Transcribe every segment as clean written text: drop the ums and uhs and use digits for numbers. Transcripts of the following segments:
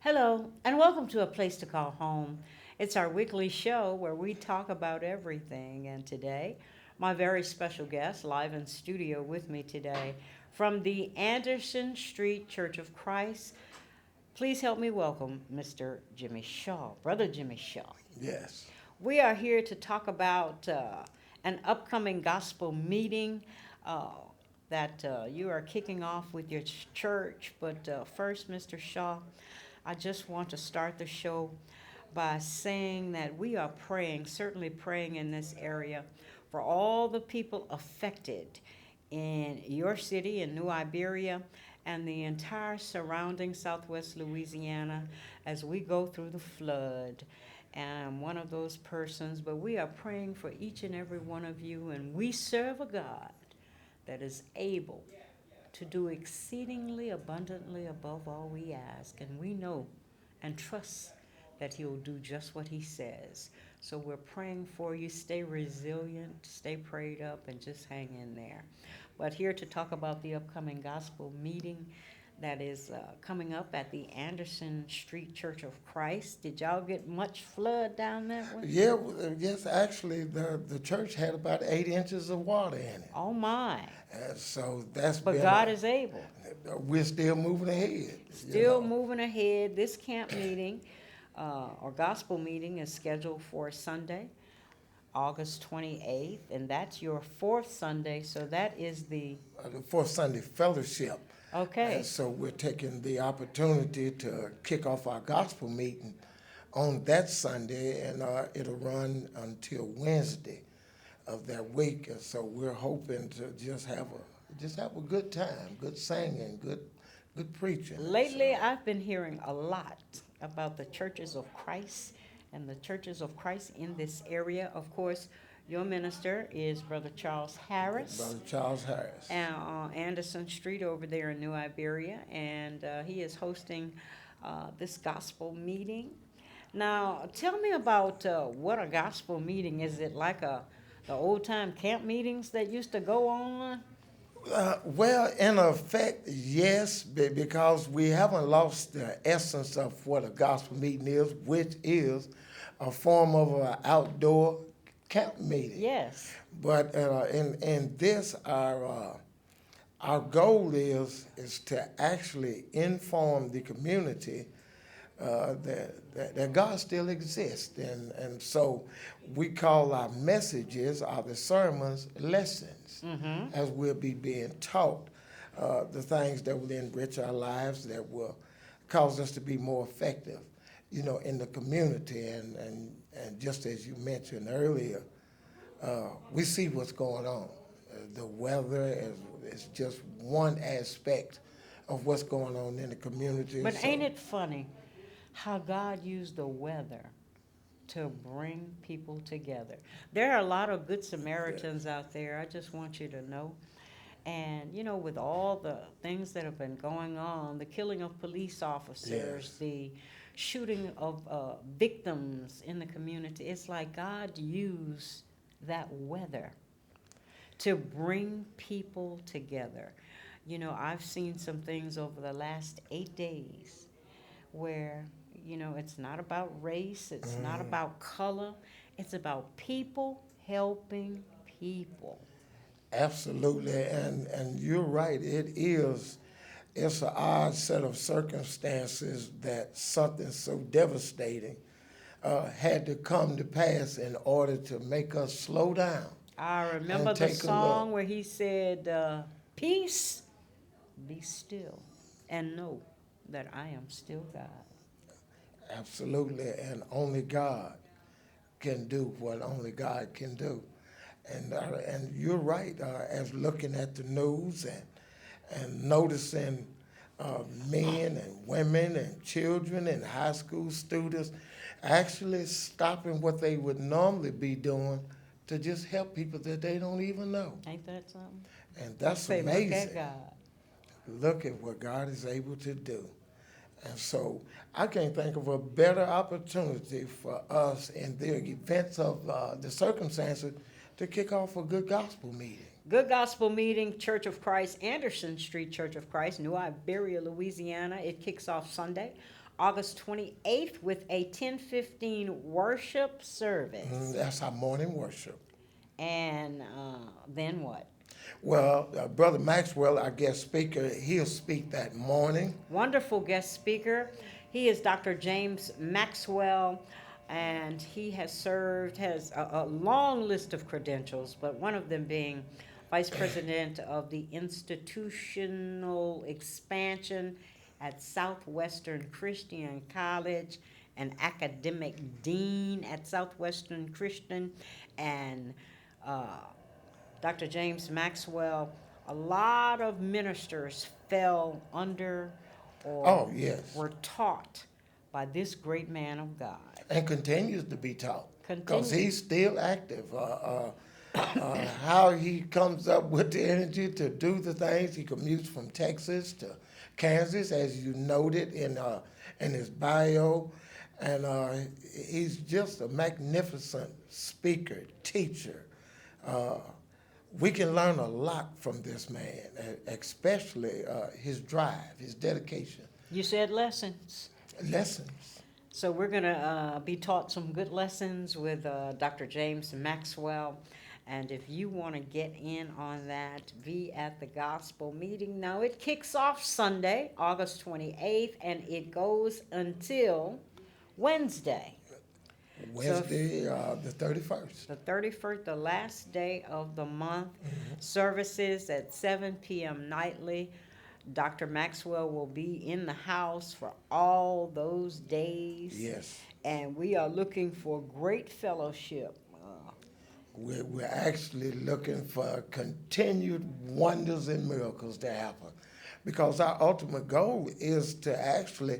Hello, and welcome to A Place to Call Home. It's our weekly show where we talk about everything. And today, my very special guest, live in studio with me today from the Anderson Street Church of Christ. Please help me welcome Mr. Jimmy Shaw, Brother Jimmy Shaw. Yes. We are here to talk about an upcoming gospel meeting that you are kicking off with your church. But first, Mr. Shaw, I just want to start the show by saying that we are praying, certainly praying in this area, for all the people affected in your city, in New Iberia, and the entire surrounding southwest Louisiana as we go through the flood. And I'm one of those persons, but we are praying for each and every one of you, and we serve a God that is able to do exceedingly abundantly above all we ask. And we know and trust that He'll do just what He says. So we're praying for you. Stay resilient, stay prayed up, and just hang in there. But here to talk about the upcoming gospel meeting that is coming up at the Anderson Street Church of Christ. Did y'all get much flood down that way? Yeah, yes, actually, the church had about 8 inches of water in it. Oh my. So that's But been, God is able. we're still moving ahead. Still moving ahead. This camp meeting or gospel meeting is scheduled for Sunday, August 28th, and that's your fourth Sunday, so that is The fourth Sunday fellowship. okay. So we're taking the opportunity to kick off our gospel meeting on that Sunday, and it'll run until Wednesday of that week. And so we're hoping to just have a good time, good singing, good preaching. Lately, I've been hearing a lot about the churches of Christ and the churches of Christ in this area. Of course, your minister is Brother Charles Harris. Brother Charles Harris. And on Anderson Street over there in New Iberia, and he is hosting this gospel meeting. Now, tell me about what a gospel meeting is. It like the old time camp meetings that used to go on? Well, in effect, yes, because we haven't lost the essence of what a gospel meeting is, which is a form of an outdoor camp meeting. Yes. But in this, our goal is to actually inform the community that God still exists, and so we call our messages, the sermons, lessons, as we'll be being taught the things that will enrich our lives, that will cause us to be more effective, in the community, and just as you mentioned earlier, we see what's going on. The weather is just one aspect of what's going on in the community. But ain't it funny how God used the weather to bring people together? There are a lot of good Samaritans out there, I just want you to know. And, with all the things that have been going on, the killing of police officers, Yes. the shooting of victims in the community, it's like God used that weather to bring people together. I've seen some things over the last 8 days where, it's not about race, it's not about color, it's about people helping people. Absolutely, and you're right. It's an odd set of circumstances that something so devastating had to come to pass in order to make us slow down. I remember the song where he said, peace, be still, and know that I am still God. Absolutely, and only God can do what only God can do. And you're right, as looking at the news and noticing men and women and children and high school students actually stopping what they would normally be doing to just help people that they don't even know. Ain't that something? And that's Say, amazing. look at God. Look at what God is able to do. And so I can't think of a better opportunity for us in the events of the circumstances to kick off a good gospel meeting. Good Gospel Meeting, Church of Christ, Anderson Street Church of Christ, New Iberia, Louisiana. It kicks off Sunday, August 28th with a 10:15 worship service. That's our morning worship. And then what? Well, Brother Maxwell, our guest speaker, he'll speak that morning. Wonderful guest speaker. He is Dr. James Maxwell, and he has a long list of credentials, but one of them being Vice President of the Institutional Expansion at Southwestern Christian College, an academic dean at Southwestern Christian, and Dr. James Maxwell. A lot of ministers fell under or were taught by this great man of God. And continues to be taught. Because Continues. he's still active. How he comes up with the energy to do the things. He commutes from Texas to Kansas, as you noted in his bio. And he's just a magnificent speaker, teacher. We can learn a lot from this man, especially his drive, his dedication. You said lessons. Lessons. So we're going to be taught some good lessons with Dr. James Maxwell. And if you want to get in on that, be at the gospel meeting. Now, it kicks off Sunday, August 28th, and it goes until Wednesday. Wednesday, the 31st. The 31st, the last day of the month. Services at 7 p.m. nightly. Dr. Maxwell will be in the house for all those days. Yes. And we are looking for great fellowship. We're actually looking for continued wonders and miracles to happen. Because our ultimate goal is to actually,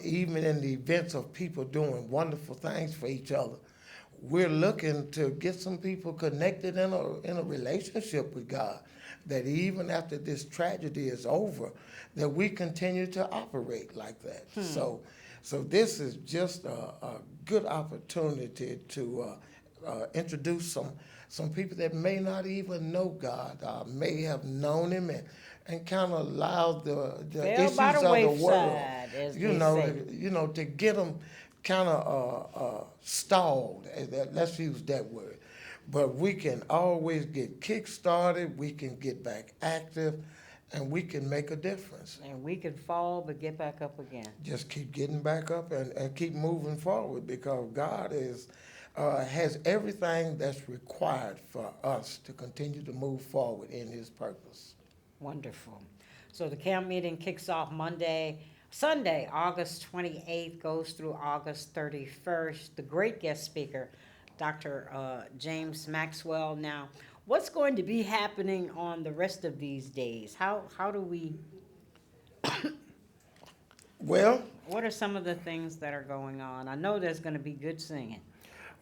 even in the events of people doing wonderful things for each other, we're looking to get some people connected in a relationship with God, that even after this tragedy is over, that we continue to operate like that. So this is just a good opportunity to introduce some people that may not even know God, may have known Him and kind of allow the issues by the of the world, as you they know, say. to get them kind of stalled. Let's use that word. But we can always get kick-started. We can get back active, and we can make a difference. And we can fall but get back up again. Just keep getting back up and keep moving forward, because God has everything that's required for us to continue to move forward in His purpose. Wonderful. So the camp meeting kicks off Sunday, August 28th, goes through August 31st. The great guest speaker, Dr. James Maxwell. Now, what's going to be happening on the rest of these days? How do we... Well, what are some of the things that are going on? I know there's going to be good singing.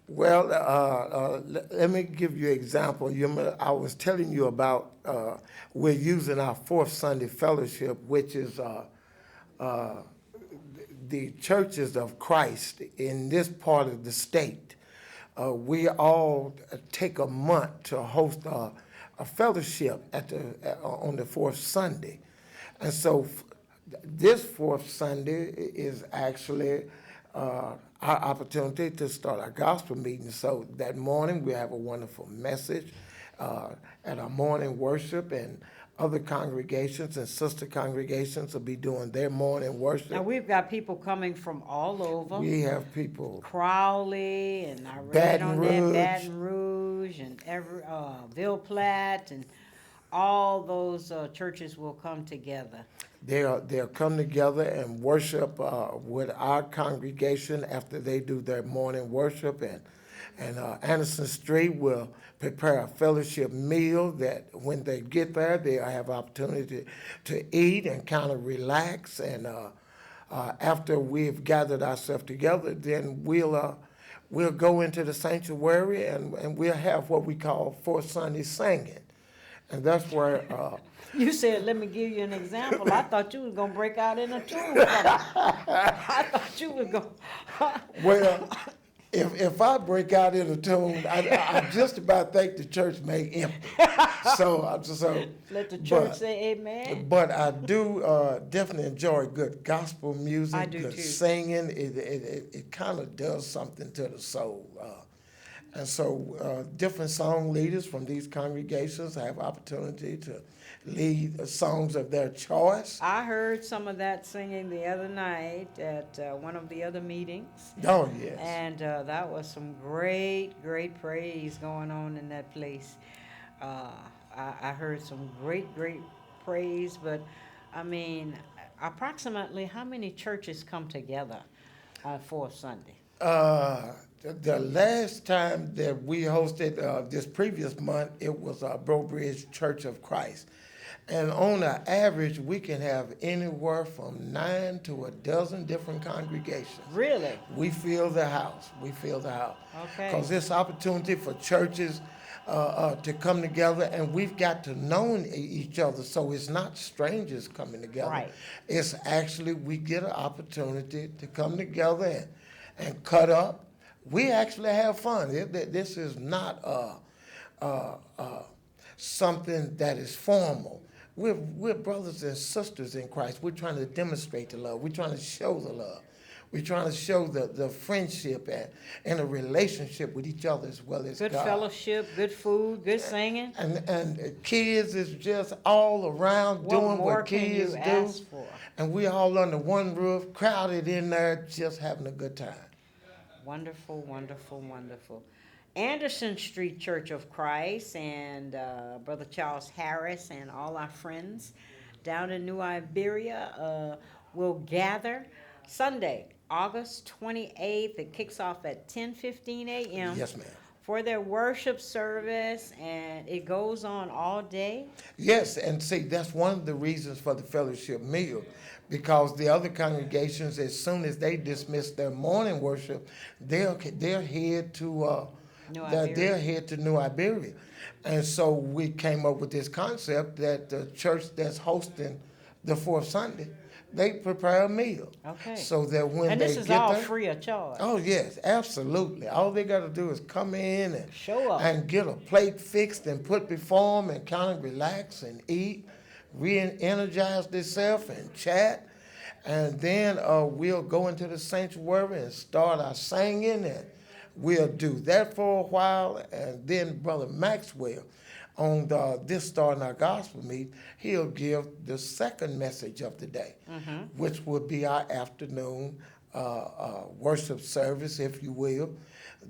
well, let me give you an example. I was telling you about we're using our fourth Sunday fellowship, which is the churches of Christ in this part of the state. We all take a month to host a fellowship on the fourth Sunday. And so this fourth Sunday is actually our opportunity to start our gospel meeting. So that morning we have a wonderful message at our morning worship, and other congregations and sister congregations will be doing their morning worship. Now, we've got people coming from all over. We have people. Crowley, and I read Baton on that Rouge. Baton Rouge, and Ville Platte, and all those churches will come together. They'll come together and worship with our congregation after they do their morning worship, and Anderson Street will prepare a fellowship meal that when they get there, they'll have opportunity to eat and kind of relax. And after we've gathered ourselves together, then we'll go into the sanctuary and we'll have what we call Fourth Sunday singing. And that's where... You said, let me give you an example. I thought you was going to break out in a tune. I thought you was going Well, if I break out in a tune, I just about think the church may empty. So Let the church but say amen. but I do definitely enjoy good gospel music, I do good too. singing. It kind of does something to the soul. And so different song leaders from these congregations have opportunity to lead songs of their choice. I heard some of that singing the other night at one of the other meetings. Oh, yes. And that was some great, great praise going on in that place. Uh, I heard some great, great praise, but I mean, approximately how many churches come together for a Sunday? The last time that we hosted this previous month, it was Bro Bridge Church of Christ. And on an average, we can have anywhere from 9 to a dozen different congregations. Really? We fill the house. We fill the house. Okay. Because it's opportunity for churches to come together, and we've got to know each other. So it's not strangers coming together. Right. It's actually we get an opportunity to come together and cut up. We actually have fun. This is not something that is formal. We're brothers and sisters in Christ. We're trying to demonstrate the love. We're trying to show the love. We're trying to show the friendship and a relationship with each other as well as Good God. fellowship, good food, good singing. And kids is just all around doing what kids can you do. ask for? And we all under one roof, crowded in there, just having a good time. Wonderful, wonderful, wonderful. Anderson Street Church of Christ and Brother Charles Harris and all our friends down in New Iberia will gather Sunday, August 28th. It kicks off at 10:15 a.m. Yes, ma'am. For their worship service, and it goes on all day. Yes, and see, that's one of the reasons for the fellowship meal, because the other congregations, as soon as they dismiss their morning worship, they're head to they're head to New Iberia, and so we came up with this concept that the church that's hosting the fourth Sunday, they prepare a meal. Okay. So that when And they this is get all there, free of charge. oh yes, absolutely. All they got to do is come in and Show up. and get a plate fixed and put before them and kind of relax and eat, re-energize themselves and chat, and then we'll go into the sanctuary and start our singing, and we'll do that for a while, and then Brother Maxwell, on this starting our gospel meet, he'll give the second message of the day, which will be our afternoon worship service, if you will.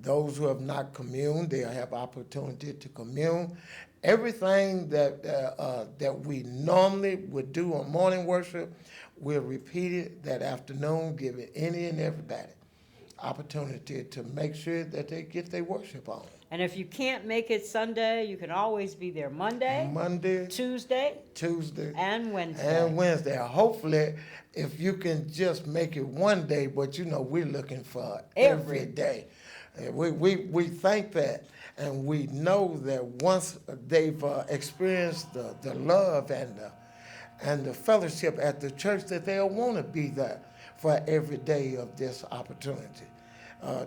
Those who have not communed, they'll have opportunity to commune. Everything that we normally would do on morning worship, we'll repeat it that afternoon, giving any and everybody opportunity to make sure that they get their worship on. And if you can't make it Sunday, you can always be there Monday, Tuesday, and Wednesday. And Wednesday. Hopefully, if you can just make it one day, but you know, we're looking for every day. And we think that, and we know that once they've experienced the love and the fellowship at the church, that they'll want to be there for every day of this opportunity.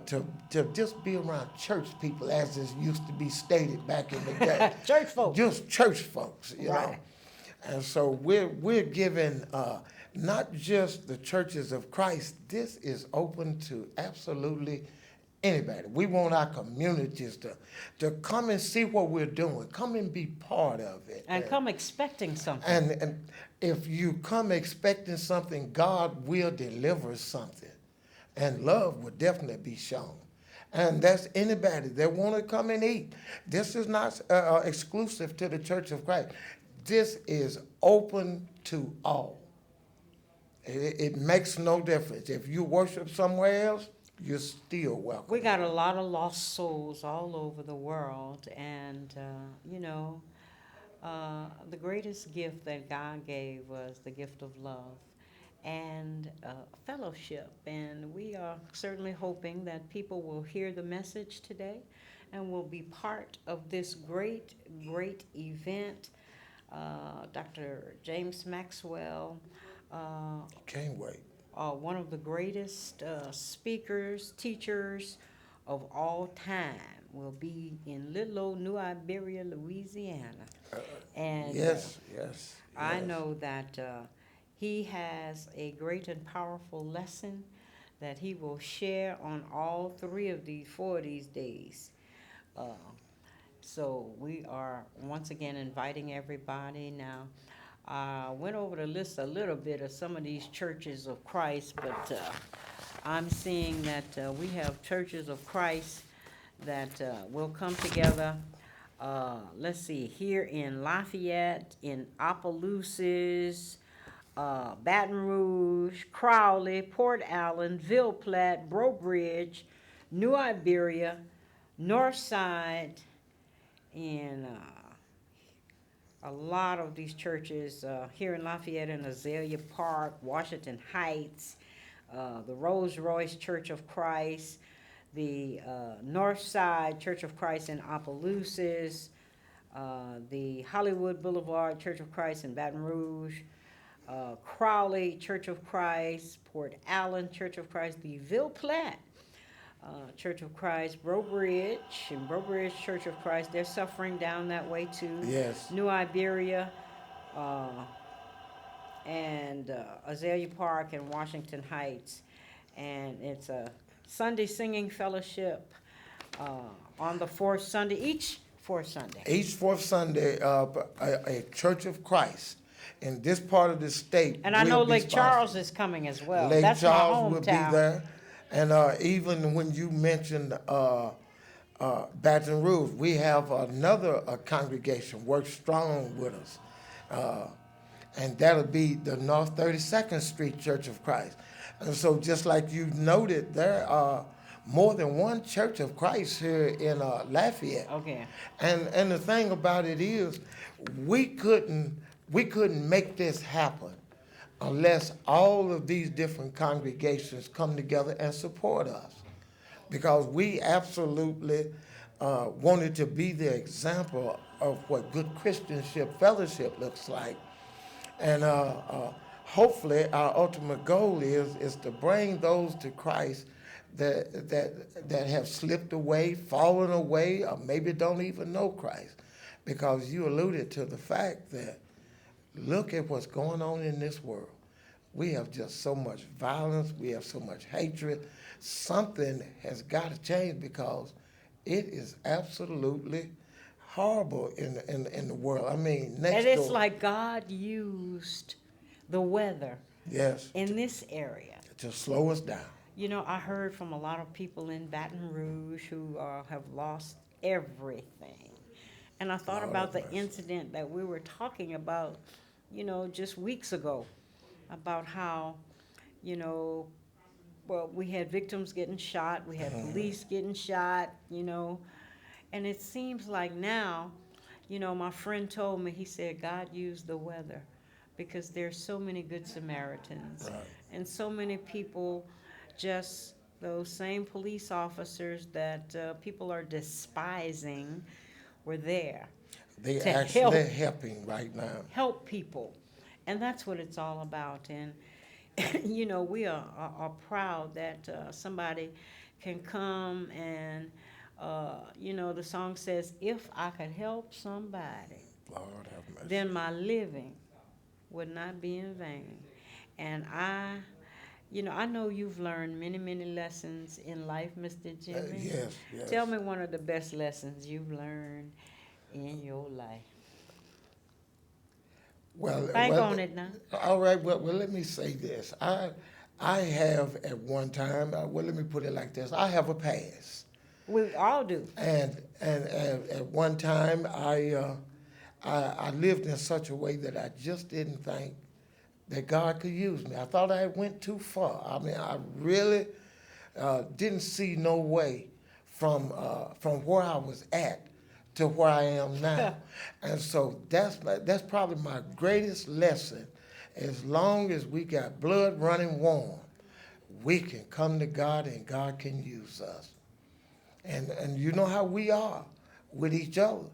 To just be around church people, as it used to be stated back in the day. Church folks. Just church folks, you Right. know. And so we're giving not just the churches of Christ. This is open to absolutely anybody. We want our communities to come and see what we're doing. Come and be part of it. And come expecting something. And if you come expecting something, God will deliver something. And love will definitely be shown. And that's anybody that want to come and eat. This is not exclusive to the Church of Christ. This is open to all. It makes no difference. If you worship somewhere else, you're still welcome. We got a lot of lost souls all over the world, and the greatest gift that God gave was the gift of love and fellowship. And we are certainly hoping that people will hear the message today and will be part of this great, great event. Dr. James Maxwell. Can't wait. One of the greatest speakers, teachers of all time will be in little old New Iberia, Louisiana. And Yes, yes, I yes. know that he has a great and powerful lesson that he will share on all three of these, four of these days. Uh, so we are once again inviting everybody now. I went over the list a little bit of some of these churches of Christ, but I'm seeing that we have churches of Christ that will come together. Let's see, here in Lafayette, in Opelousas, Baton Rouge, Crowley, Port Allen, Ville Platte, Breaux Bridge, New Iberia, North Side, and a lot of these churches here in Lafayette and Azalea Park, Washington Heights, the Rolls Royce Church of Christ, the North Side Church of Christ in Opelousas, the Hollywood Boulevard Church of Christ in Baton Rouge, Crowley Church of Christ, Port Allen Church of Christ, the Ville Platte Church of Christ, Breaux Bridge, and Breaux Bridge Church of Christ. They're suffering down that way too. Yes. New Iberia, uh, and Azalea Park and Washington Heights. And it's a Sunday singing fellowship on the fourth Sunday, each fourth Sunday. Each fourth Sunday, a Church of Christ in this part of the state. And I know will be Lake Charles sponsored. is coming as well. Lake That's Charles my will be hometown. there. And even when you mentioned Baton Rouge, we have another congregation work strong with us. And that'll be the North 32nd Street Church of Christ. And so just like you noted, there are more than one Church of Christ here in Lafayette. Okay. And the thing about it is, we couldn't make this happen unless all of these different congregations come together and support us, because we absolutely wanted to be the example of what good Christianship fellowship looks like. And hopefully our ultimate goal is to bring those to Christ that have slipped away, fallen away, or maybe don't even know Christ. Because you alluded to the fact that look at what's going on in this world. We have just so much violence. We have so much hatred. Something has got to change, because it is absolutely horrible in the world. I mean, next And it's door. like God used the weather Yes, in this area. to slow us down. You know, I heard from a lot of people in Baton Rouge who have lost everything. And I thought Lord about have the mercy. incident that we were talking about, you know, just weeks ago, about how, you know, well, we had victims getting shot, we had police getting shot, you know, and it seems like now, you know, my friend told me, he said, God used the weather, because there's so many good Samaritans. Right. And so many people, just those same police officers that people are despising, were there. They To actually help. helping right now. Help people. And that's what it's all about. And, you know, we are proud that somebody can come and, you know, the song says, if I could help somebody, Lord have mercy. then my living would not be in vain. And you know, I know you've learned many, many lessons in life, Mr. Jimmy. Yes, yes. Tell me one of the best lessons you've learned in your life. Well, Think well, on it now. All right. Well, let me say this. I have at one time. Well, let me put it like this. I have a past. We all do. And at one time, I lived in such a way that I just didn't think that God could use me. I thought I went too far. I mean, I really didn't see no way from where I was at to where I am now. And so that's probably my greatest lesson. As long as we got blood running warm, we can come to God and God can use us. And you know how we are with each other.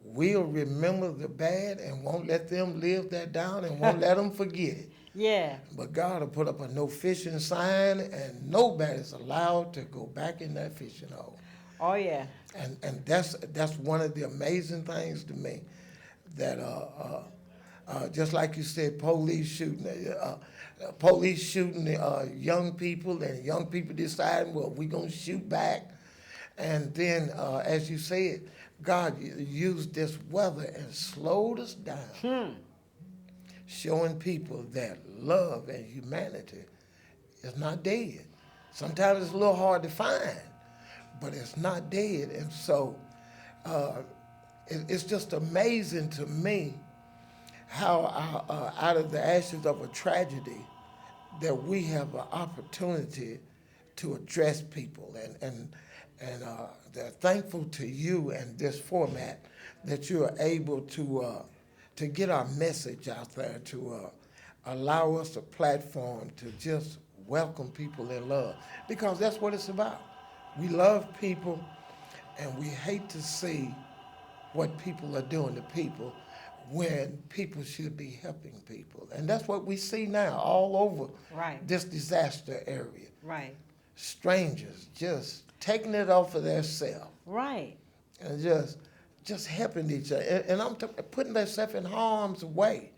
We'll remember the bad and won't let them live that down and won't let them forget it. Yeah. But God will put up a no fishing sign, and nobody's allowed to go back in that fishing hole. Oh, yeah. And that's one of the amazing things to me, that just like you said, police shooting young people, and young people deciding, well, we're gonna shoot back, and then as you said, God used this weather and slowed us down, showing people that love and humanity is not dead. Sometimes it's a little hard to find, but it's not dead. And so uh, it's just amazing to me how out of the ashes of a tragedy that we have an opportunity to address people. And they're thankful to you and this format that you are able to get our message out there, to allow us a platform to just welcome people in love, because that's what it's about. We love people, and we hate to see what people are doing to people when people should be helping people. And that's what we see now all over Right. this disaster area. Right. Strangers just taking it off of their self Right. and just helping each other. And putting themselves in harm's way.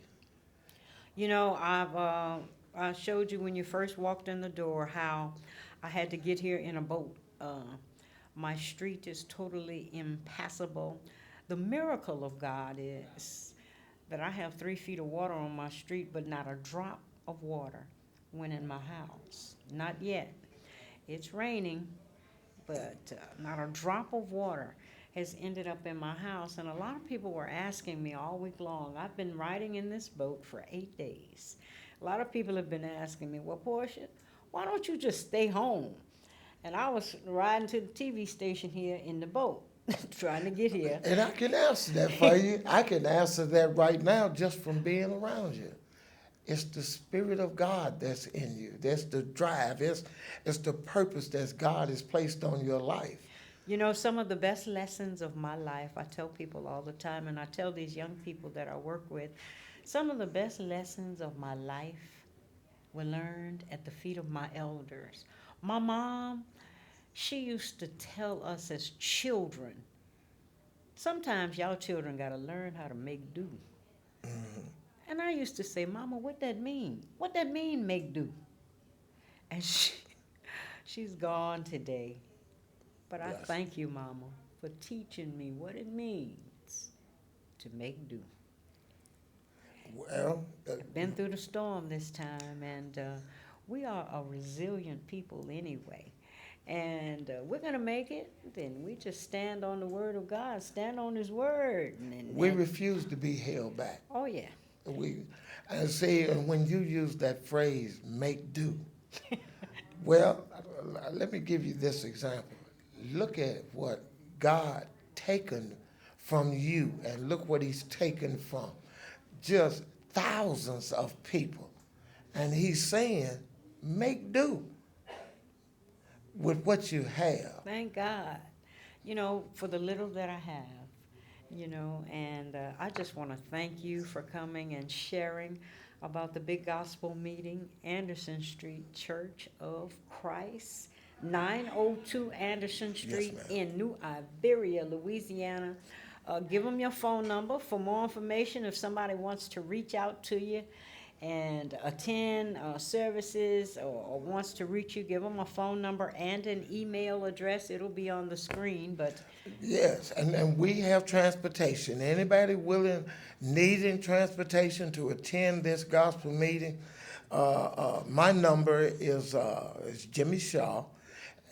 You know, I showed you when you first walked in the door how I had to get here in a boat. My street is totally impassable. The miracle of God is that I have 3 feet of water on my street, but not a drop of water went in my house. Not yet. It's raining, but not a drop of water has ended up in my house. And a lot of people were asking me all week long. I've been riding in this boat for 8 days. A lot of people have been asking me, well, Portia, why don't you just stay home? And I was riding to the TV station here in the boat, trying to get here. And I can answer that for you. I can answer that right now just from being around you. It's the Spirit of God that's in you. That's the drive. It's the purpose that God has placed on your life. You know, some of the best lessons of my life, I tell people all the time, and I tell these young people that I work with, some of the best lessons of my life were learned at the feet of my elders. My mom, she used to tell us as children, sometimes y'all children got to learn how to make do. And I used to say, Mama, what that mean? What that mean, make do? And she's gone today. But I Yes. thank you, Mama, for teaching me what it means to make do. Well, Been through the storm this time, and we are a resilient people anyway. And we're going to make it. Then we just stand on the word of God, stand on his word. we refuse to be held back. Oh, yeah. And see, and when you use that phrase, make do, well, let me give you this example. Look at what God taken from you, and look what he's taken from just thousands of people. And he's saying, make do with what you have. Thank God, you know, for the little that I have, you know, and I just want to thank you for coming and sharing about the big gospel meeting, Anderson Street Church of Christ, 902 Anderson Street ma'am. in New Iberia, Louisiana. Give them your phone number for more information if somebody wants to reach out to you and attend services or wants to reach you. Give them a phone number and an email address. It'll be on the screen, but Yes, and we have transportation. Anybody willing, needing transportation to attend this gospel meeting, my number is Jimmy Shaw,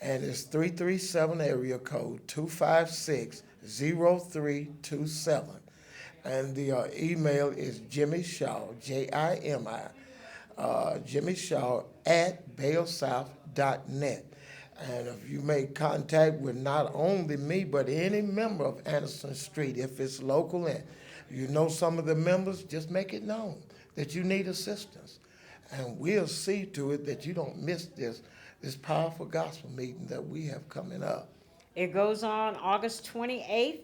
and it's 337 area code 256-0327. And the email is Jimmy Shaw, Jimi, Jimmy Shaw at bailsouth.net. And if you make contact with not only me, but any member of Anderson Street, if it's local and you know some of the members, just make it known that you need assistance. And we'll see to it that you don't miss this powerful gospel meeting that we have coming up. it goes on August 28th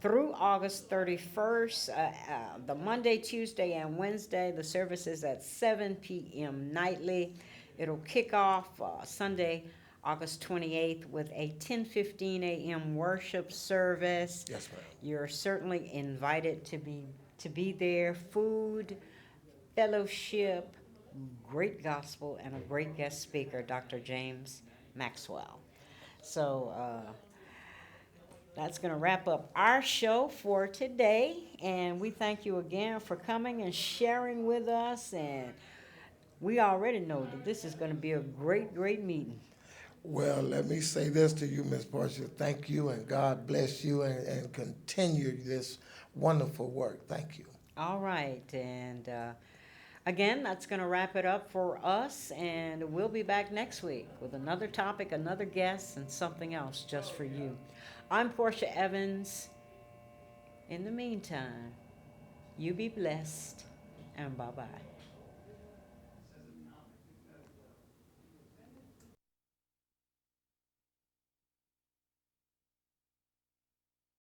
through August 31st. The Monday, Tuesday, and Wednesday, the service is at 7 p.m. nightly. It'll kick off Sunday, August 28th with a 10:15 a.m. worship service. Yes, ma'am. You're certainly invited to be there. Food, fellowship, great gospel, and a great guest speaker, Dr. James Maxwell. So that's going to wrap up our show for today. And we thank you again for coming and sharing with us. And we already know that this is going to be a great, great meeting. Well, let me say this to you, Ms. Portia. Thank you, and God bless you, and continue this wonderful work. Thank you. All right. And again, that's going to wrap it up for us. And we'll be back next week with another topic, another guest, and something else just for you. I'm Portia Evans. In the meantime, you be blessed, and bye-bye.